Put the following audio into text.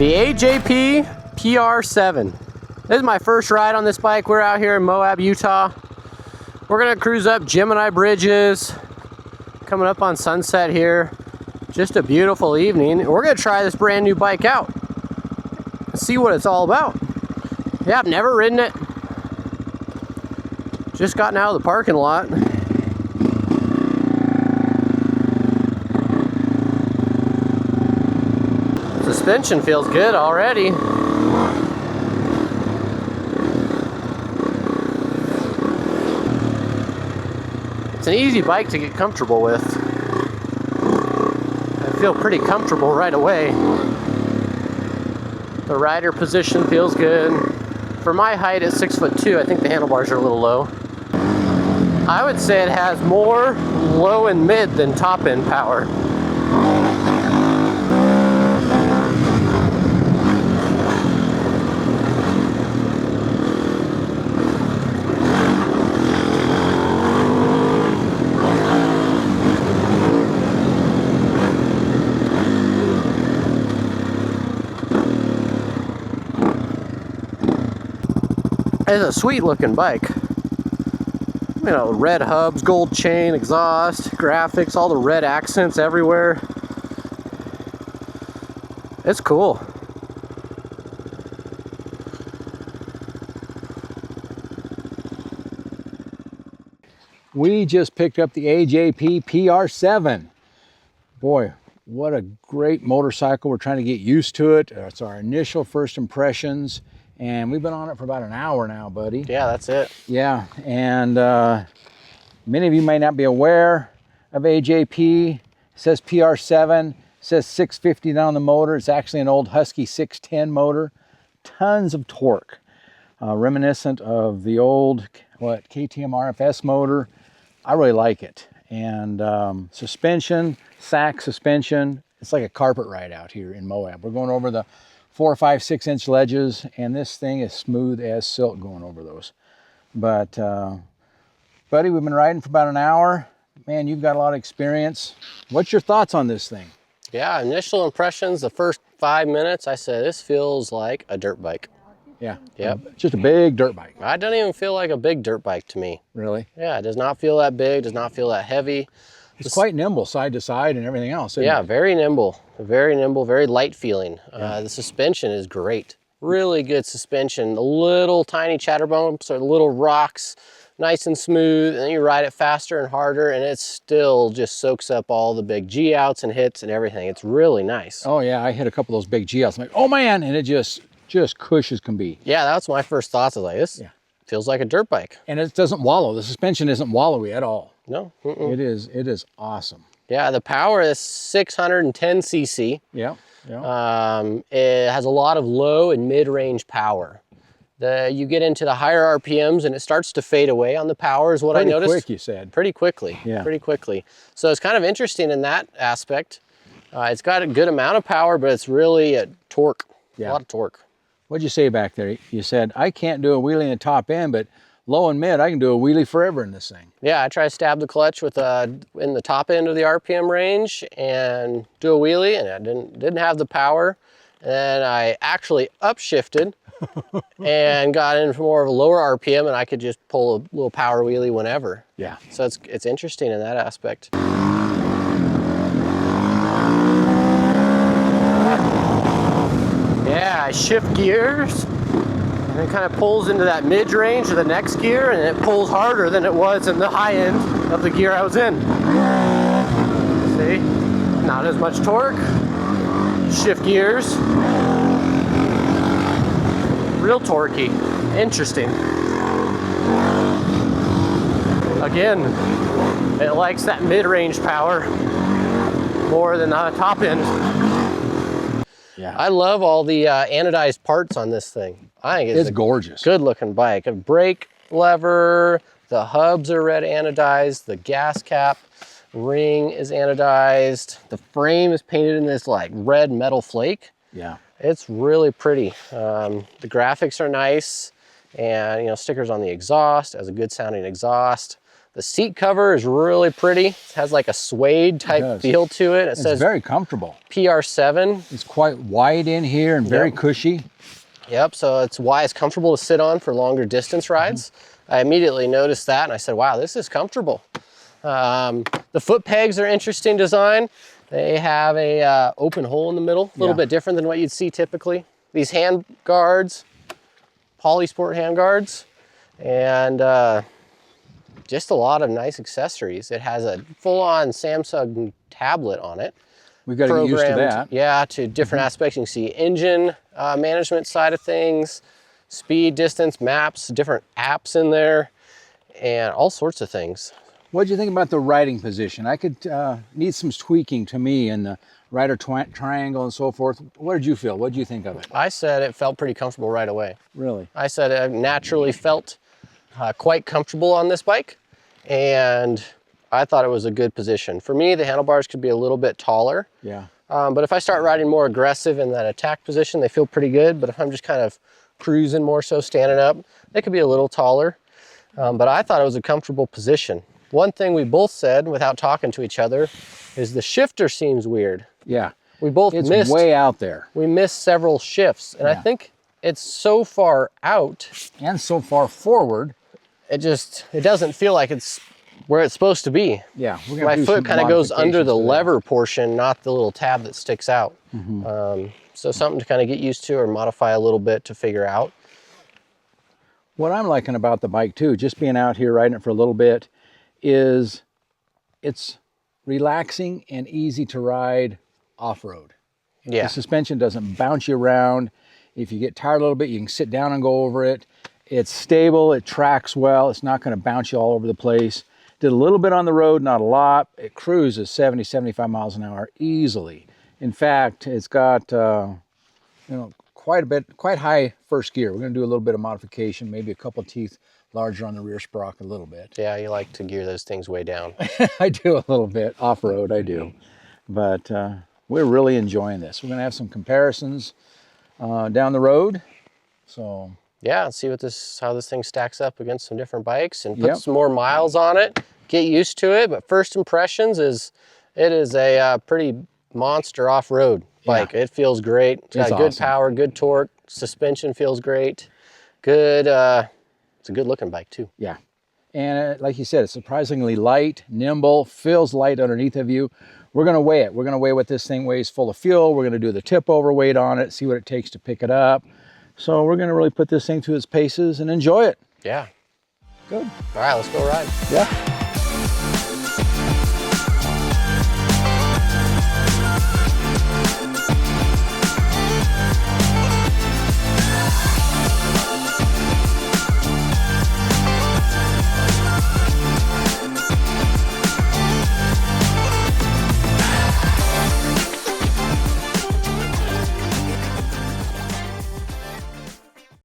The AJP PR7. This is my first ride on this bike. We're out here in Moab, Utah. We're gonna cruise up Gemini Bridges, coming up on sunset here. Just a beautiful evening. We're gonna try this brand new bike out and see what it's all about. Yeah, I've never ridden it. Just gotten out of the parking lot. Suspension feels good already. It's an easy bike to get comfortable with. I feel pretty comfortable right away. The rider position feels good. For my height at 6'2", I think the handlebars are a little low. I would say it has more low and mid than top end power. It's a sweet looking bike. You know, red hubs, gold chain, exhaust, graphics, all the red accents everywhere. It's cool. We just picked up the AJP PR7. Boy, what a great motorcycle. We're trying to get used to it. It's our initial first impressions. And we've been on it for about an hour now, buddy. Yeah, that's it. Yeah, and many of you may not be aware of AJP. It says PR7, it says 650 down on the motor. It's actually an old Husky 610 motor. Tons of torque, reminiscent of the old, KTM RFS motor. I really like it. And suspension, sack suspension. It's like a carpet ride out here in Moab. We're going over the 4, 5, 6 inch ledges, and this thing is smooth as silk going over those. But buddy, we've been riding for about an hour. Man, you've got a lot of experience. What's your thoughts on this thing? Yeah, initial impressions, the first 5 minutes, I said, this feels like a dirt bike. Yeah. Yep. Just a big dirt bike. I don't even feel like a big dirt bike to me. Really? Yeah, it does not feel that big, does not feel that heavy. It's quite nimble side to side and everything else, isn't Yeah, it? very nimble, very light feeling. The suspension is great. Really good suspension. The little tiny chatter bumps or little rocks, nice and smooth, and then you ride it faster and harder, and it still just soaks up all the big G-outs and hits and everything. It's really nice. Oh yeah, I hit a couple of those big G-outs. I'm like, oh man, and it just cush as can be. Yeah, that's my first thoughts. I was like, this feels like a dirt bike. And it doesn't wallow. The suspension isn't wallowy at all. No. It is awesome. Yeah, the power is 610 cc. Yeah. It has a lot of low and mid-range power. You get into the higher RPMs and it starts to fade away on the power is what I noticed. Pretty quick, you said. Pretty quickly. Yeah. Pretty quickly. So it's kind of interesting in that aspect. It's got a good amount of power, but it's really a torque. Yeah. A lot of torque. What'd you say back there? You said, I can't do a wheelie in the top end, but low and mid, I can do a wheelie forever in this thing. Yeah, I try to stab the clutch with in the top end of the RPM range and do a wheelie, and I didn't have the power. And I actually upshifted and got in for more of a lower RPM, and I could just pull a little power wheelie whenever. Yeah. So it's interesting in that aspect. Yeah, I shift gears. And it kind of pulls into that mid-range of the next gear, and it pulls harder than it was in the high end of the gear I was in. See? Not as much torque. Shift gears. Real torquey. Interesting. Again, it likes that mid-range power more than the top end. Yeah. I love all the anodized parts on this thing. I think it's gorgeous. Good looking bike. A brake lever, the hubs are red anodized, the gas cap ring is anodized, the frame is painted in this like red metal flake. Yeah. It's really pretty. The graphics are nice, and stickers on the exhaust. It has a good sounding exhaust. The seat cover is really pretty. It has like a suede type feel to it. It says very comfortable. PR7. It's quite wide in here and very cushy. Yep, so it's why it's comfortable to sit on for longer distance rides. I immediately noticed that and I said, wow, this is comfortable. The foot pegs are interesting design. They have a open hole in the middle, a little bit different than what you'd see typically. These hand guards, Polysport hand guards, and just a lot of nice accessories. It has a full-on Samsung tablet on it. We've got to get used to that. Yeah, to different aspects. You can see engine management side of things, speed, distance, maps, different apps in there, and all sorts of things. What did you think about the riding position? I could need some tweaking to me in the rider triangle and so forth. What did you feel? What did you think of it? I said it felt pretty comfortable right away. Really? I said it naturally felt quite comfortable on this bike, and I thought it was a good position. For me, the handlebars could be a little bit taller. Yeah. But if I start riding more aggressive in that attack position, they feel pretty good. But if I'm just kind of cruising more so standing up, they could be a little taller. But I thought it was a comfortable position. One thing we both said without talking to each other is the shifter seems weird. Yeah. We both missed. It's way out there. We missed several shifts. And I think it's so far out. And so far forward. It doesn't feel like it's where it's supposed to be. Yeah. My foot kind of goes under the lever portion, not the little tab that sticks out. So something to kind of get used to or modify a little bit to figure out. What I'm liking about the bike too, just being out here riding it for a little bit, is it's relaxing and easy to ride off-road. Yeah. The suspension doesn't bounce you around. If you get tired a little bit, you can sit down and go over it. It's stable, it tracks well, it's not going to bounce you all over the place. Did a little bit on the road, not a lot. It cruises 70, 75 miles an hour easily. In fact, it's got quite high first gear. We're going to do a little bit of modification, maybe a couple teeth larger on the rear sprocket a little bit. Yeah, you like to gear those things way down. I do a little bit, off-road I do. But we're really enjoying this. We're going to have some comparisons down the road. So yeah, let's see how this thing stacks up against some different bikes and put some more miles on it, get used to it. But first impressions is it is a pretty monster off-road bike. It feels great. It's got good power, good torque, suspension feels great. Good, it's a good looking bike too. Yeah. And like you said, it's surprisingly light, nimble, feels light underneath of you. We're going to weigh it. We're going to weigh what this thing weighs full of fuel. We're going to do the tip over weight on it, see what it takes to pick it up. So we're going to really put this thing through its paces and enjoy it. Yeah. Good. All right, let's go ride. Yeah.